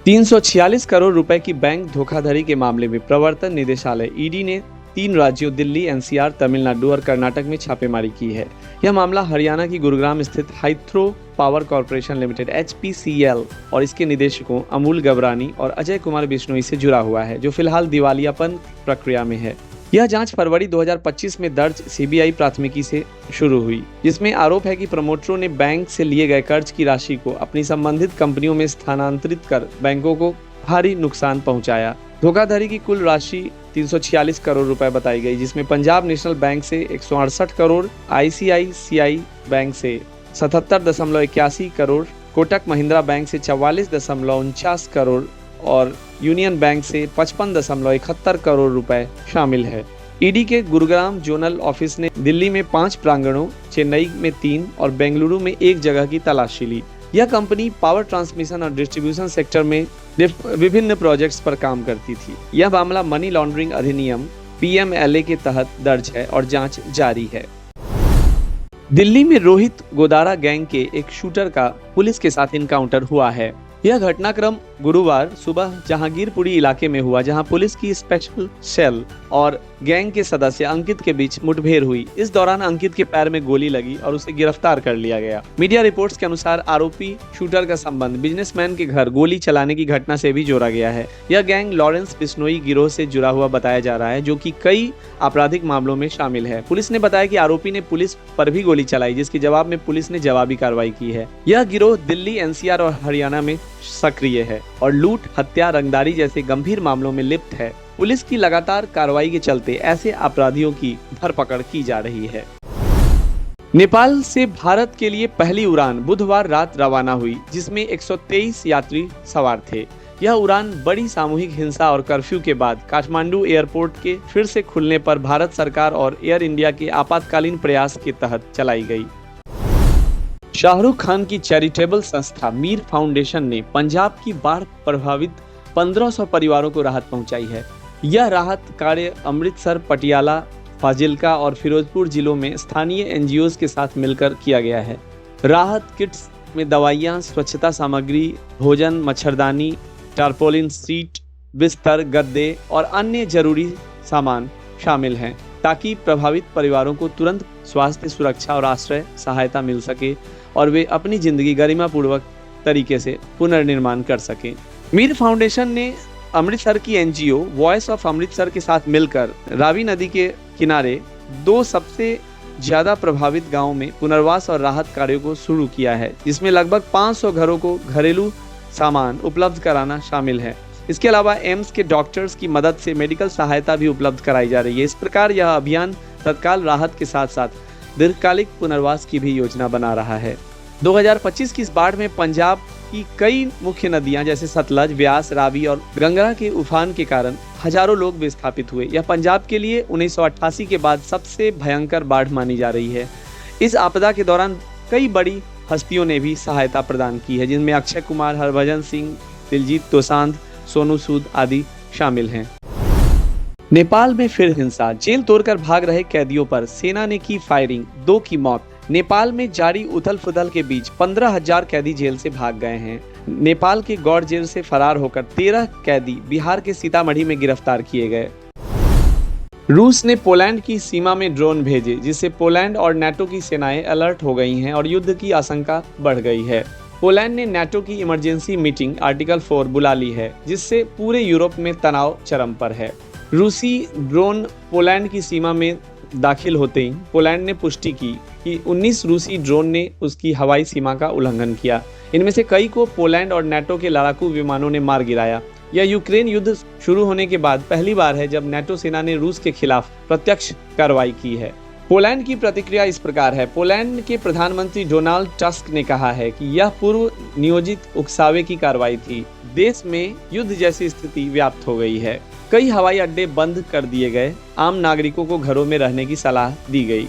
346 करोड़ रुपए की बैंक धोखाधड़ी के मामले में प्रवर्तन निदेशालय ईडी ने 3 राज्यों दिल्ली, एनसीआर, तमिलनाडु और कर्नाटक में छापेमारी की है। यह मामला हरियाणा की गुरुग्राम स्थित हाइथ्रो पावर कॉर्पोरेशन लिमिटेड HPCL और इसके निदेशकों अमूल गबरानी और अजय कुमार बिश्नोई से जुड़ा हुआ है, जो फिलहाल दिवालियापन प्रक्रिया में है। यह जांच फरवरी 2025 में दर्ज सीबीआई प्राथमिकी से शुरू हुई, जिसमें आरोप है कि प्रमोटरों ने बैंक से लिए गए कर्ज की राशि को अपनी संबंधित कंपनियों में स्थानांतरित कर बैंकों को भारी नुकसान पहुंचाया। धोखाधड़ी की कुल राशि 346 करोड़ रुपए बताई गई, जिसमें पंजाब नेशनल बैंक से 168 करोड़, ICICI बैंक से 77.81 करोड़, कोटक महिंद्रा बैंक से 44.49 करोड़ और यूनियन बैंक से 55.71 करोड़ रुपए शामिल है। ईडी के गुरुग्राम जोनल ऑफिस ने दिल्ली में 5 प्रांगणों, चेन्नई में 3 और बेंगलुरु में 1 जगह की तलाशी ली। यह कंपनी पावर ट्रांसमिशन और डिस्ट्रीब्यूशन सेक्टर में विभिन्न प्रोजेक्ट्स पर काम करती थी। यह मामला मनी लॉन्ड्रिंग अधिनियम PMLA के तहत दर्ज है और जांच जारी है। दिल्ली में रोहित गोदारा गैंग के एक शूटर का पुलिस के साथ इनकाउंटर हुआ है। यह घटनाक्रम गुरुवार सुबह जहांगीरपुरी इलाके में हुआ, जहां पुलिस की स्पेशल सेल और गैंग के सदस्य अंकित के बीच मुठभेड़ हुई। इस दौरान अंकित के पैर में गोली लगी और उसे गिरफ्तार कर लिया गया। मीडिया रिपोर्ट्स के अनुसार आरोपी शूटर का संबंध बिजनेसमैन के घर गोली चलाने की घटना से भी जोड़ा गया है। यह गैंग लॉरेंस बिश्नोई गिरोह से जुड़ा हुआ बताया जा रहा है, जो कि कई आपराधिक मामलों में शामिल है। पुलिस ने बताया कि आरोपी ने पुलिस पर भी गोली चलाई, जिसके जवाब में पुलिस ने जवाबी कार्रवाई की है। यह गिरोह दिल्ली, NCR और हरियाणा में सक्रिय है और लूट, हत्या, रंगदारी जैसे गंभीर मामलों में लिप्त है। पुलिस की लगातार कार्रवाई के चलते ऐसे अपराधियों की धरपकड़ की जा रही है। नेपाल से भारत के लिए पहली उड़ान बुधवार रात रवाना हुई, जिसमें 123 यात्री सवार थे। यह उड़ान बड़ी सामूहिक हिंसा और कर्फ्यू के बाद काठमांडू एयरपोर्ट के फिर से खुलने पर भारत सरकार और एयर इंडिया के आपातकालीन प्रयास के तहत चलाई गई। शाहरुख खान की चैरिटेबल संस्था मीर फाउंडेशन ने पंजाब की बाढ़ प्रभावित 1500 परिवारों को राहत पहुंचाई है। यह राहत कार्य अमृतसर, पटियाला, फाजिल्का और फिरोजपुर जिलों में स्थानीय NGOs के साथ मिलकर किया गया है। राहत किट्स में दवाइयां, स्वच्छता सामग्री, भोजन, मच्छरदानी, टारपोलिन सीट, बिस्तर, गद्दे और अन्य जरूरी सामान शामिल हैं, ताकि प्रभावित परिवारों को तुरंत स्वास्थ्य सुरक्षा और आश्रय सहायता मिल सके और वे अपनी जिंदगी गरिमापूर्वक तरीके से पुनर्निर्माण कर सकें। मीर फाउंडेशन ने अमृतसर की NGO वॉइस ऑफ अमृतसर के साथ मिलकर रावी नदी के किनारे 2 सबसे ज्यादा प्रभावित गांवों में पुनर्वास और राहत कार्यों को शुरू किया है, जिसमें लगभग 500 घरों को घरेलू सामान उपलब्ध कराना शामिल है। इसके अलावा एम्स के डॉक्टर्स की मदद से मेडिकल सहायता भी उपलब्ध कराई जा रही है। इस प्रकार यह अभियान तत्काल राहत के साथ साथ दीर्घकालिक पुनर्वास की भी योजना बना रहा है। 2025 की इस बाढ़ में पंजाब की कई मुख्य नदियां जैसे सतलज, व्यास, रावी और गंगा के उफान के कारण हजारों लोग विस्थापित हुए। यह पंजाब के लिए 1988 के बाद सबसे भयंकर बाढ़ मानी जा रही है। इस आपदा के दौरान कई बड़ी हस्तियों ने भी सहायता प्रदान की है, जिनमें अक्षय कुमार, हरभजन सिंह, दिलजीत दोसांझ, सोनू सूद आदि शामिल हैं। नेपाल में फिर हिंसा, जेल तोड़कर भाग रहे कैदियों पर सेना ने की फायरिंग, 2 की मौत। नेपाल में जारी उथल-पुथल के बीच 15,000 कैदी जेल से भाग गए हैं। नेपाल के गौड़ जेल से फरार होकर 13 कैदी बिहार के सीतामढ़ी में गिरफ्तार किए गए। रूस ने पोलैंड की सीमा में ड्रोन भेजे, जिससे पोलैंड और नाटो की सेनाएं अलर्ट हो गई हैं और युद्ध की आशंका बढ़ गई है। पोलैंड ने नाटो की इमरजेंसी मीटिंग आर्टिकल 4 बुला ली है, जिससे पूरे यूरोप में तनाव चरम पर है। रूसी ड्रोन पोलैंड की सीमा में दाखिल होते ही पोलैंड ने पुष्टि की कि 19 रूसी ड्रोन ने उसकी हवाई सीमा का उल्लंघन किया। इनमें से कई को पोलैंड और नाटो के लड़ाकू विमानों ने मार गिराया। यह यूक्रेन युद्ध शुरू होने के बाद पहली बार है जब नाटो सेना ने रूस के खिलाफ प्रत्यक्ष कार्रवाई की है। पोलैंड की प्रतिक्रिया इस प्रकार है। पोलैंड के प्रधानमंत्री डोनाल्ड टस्क ने कहा है कि यह पूर्व नियोजित उकसावे की कार्रवाई थी। देश में युद्ध जैसी स्थिति व्याप्त हो गई है। कई हवाई अड्डे बंद कर दिए गए। आम नागरिकों को घरों में रहने की सलाह दी गई।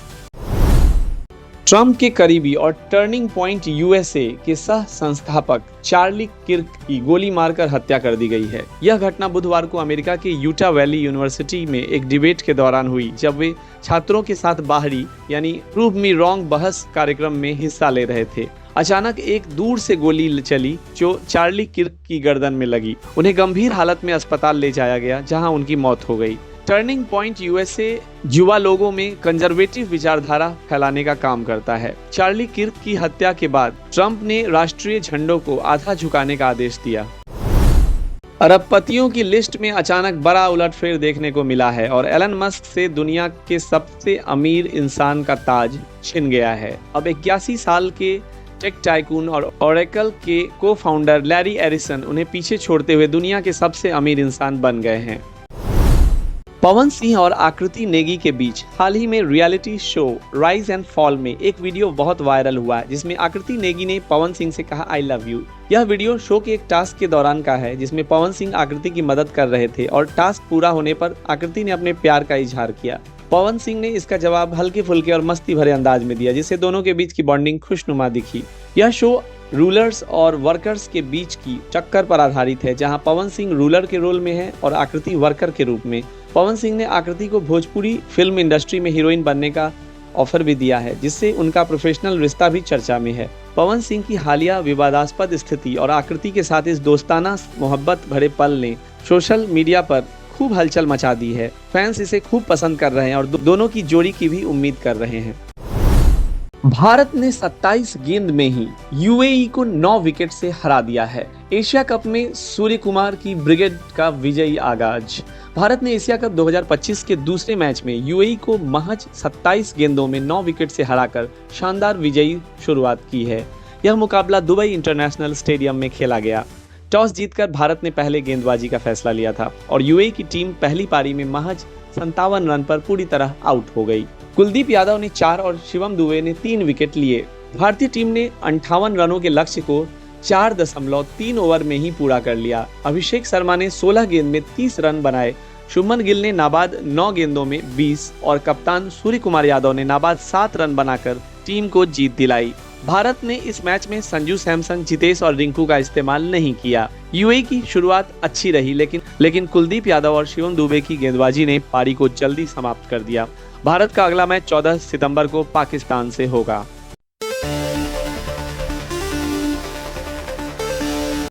ट्रंप के करीबी और टर्निंग पॉइंट USA के सह संस्थापक चार्ली किर्क की गोली मारकर हत्या कर दी गई है। यह घटना बुधवार को अमेरिका के यूटा वैली यूनिवर्सिटी में एक डिबेट के दौरान हुई, जब वे छात्रों के साथ बाहरी यानी प्रूव मी रॉन्ग बहस कार्यक्रम में हिस्सा ले रहे थे। अचानक एक दूर से गोली चली जो चार्ली किर्क की गर्दन में लगी। उन्हें गंभीर हालत में अस्पताल ले जाया गया, जहां उनकी मौत हो गई। टर्निंग पॉइंट यूएसए युवा लोगों में कंजर्वेटिव विचारधारा फैलाने का काम करता है। चार्ली किर्क की हत्या के बाद ट्रंप ने राष्ट्रीय झंडों को आधा झुकाने का आदेश दिया। अरबपतियों की लिस्ट में अचानक बड़ा उलटफेर देखने को मिला है और एलन मस्क से दुनिया के सबसे अमीर इंसान का ताज छिन गया है। अब 81 साल के टेक टाइकून और ओरेकल के को फाउंडर लैरी एरिसन उन्हें पीछे छोड़ते हुए दुनिया के सबसे अमीर इंसान बन गए हैं। पवन सिंह और आकृति नेगी के बीच हाल ही में reality show rise and fall में एक वीडियो बहुत वायरल हुआ है, जिसमें आकृति नेगी ने पवन सिंह से कहा आई लव यू। यह वीडियो शो के एक टास्क के दौरान का है, जिसमें पवन सिंह आकृति की मदद कर रहे थे और टास्क पूरा होने पर आकृति ने अपने प्यार का इजहार किया। पवन सिंह ने इसका जवाब हल्के फुल्के और मस्ती भरे अंदाज में दिया, जिससे दोनों के बीच की बॉन्डिंग खुशनुमा दिखी। यह शो रूलर्स और वर्कर्स के बीच की टक्कर पर आधारित है, जहां पवन सिंह रूलर के रोल में है और आकृति वर्कर के रूप में। पवन सिंह ने आकृति को भोजपुरी फिल्म इंडस्ट्री में हीरोइन बनने का ऑफर भी दिया है, जिससे उनका प्रोफेशनल रिश्ता भी चर्चा में है। पवन सिंह की हालिया विवादास्पद स्थिति और आकृति के साथ इस दोस्ताना मोहब्बत भरे पल ने सोशल मीडिया पर खूब हलचल मचा दी है। फैंस इसे खूब पसंद कर रहे हैं और दोनों की जोड़ी की भी उम्मीद कर रहे हैं। भारत ने 27 गेंद में ही यूएई को 9 विकेट से हरा दिया है। एशिया कप में सूर्य कुमार की ब्रिगेड का विजयी आगाज। भारत ने एशिया कप 2025 के दूसरे मैच में यूएई को महज 27 गेंदों में 9 विकेट से हराकर शानदार विजयी शुरुआत की है। यह मुकाबला दुबई इंटरनेशनल स्टेडियम में खेला गया। टॉस जीतकर भारत ने पहले गेंदबाजी का फैसला लिया था और यूएई की टीम पहली पारी में महज 57 रन पर पूरी तरह आउट हो गई। कुलदीप यादव ने 4 और शिवम दुबे ने 3 विकेट लिए। भारतीय टीम ने 58 रनों के लक्ष्य को 4.3 ओवर में ही पूरा कर लिया। अभिषेक शर्मा ने 16 गेंद में 30 रन बनाए। शुभमन गिल ने नाबाद 9 गेंदों में 20 और कप्तान सूर्य कुमार यादव ने नाबाद 7 रन बनाकर टीम को जीत दिलाई। भारत ने इस मैच में संजू सैमसन, जितेश और रिंकू का इस्तेमाल नहीं किया। यूएई की शुरुआत अच्छी रही, लेकिन कुलदीप यादव और शिवम दुबे की गेंदबाजी ने पारी को जल्दी समाप्त कर दिया। भारत का अगला मैच 14 सितंबर को पाकिस्तान से होगा।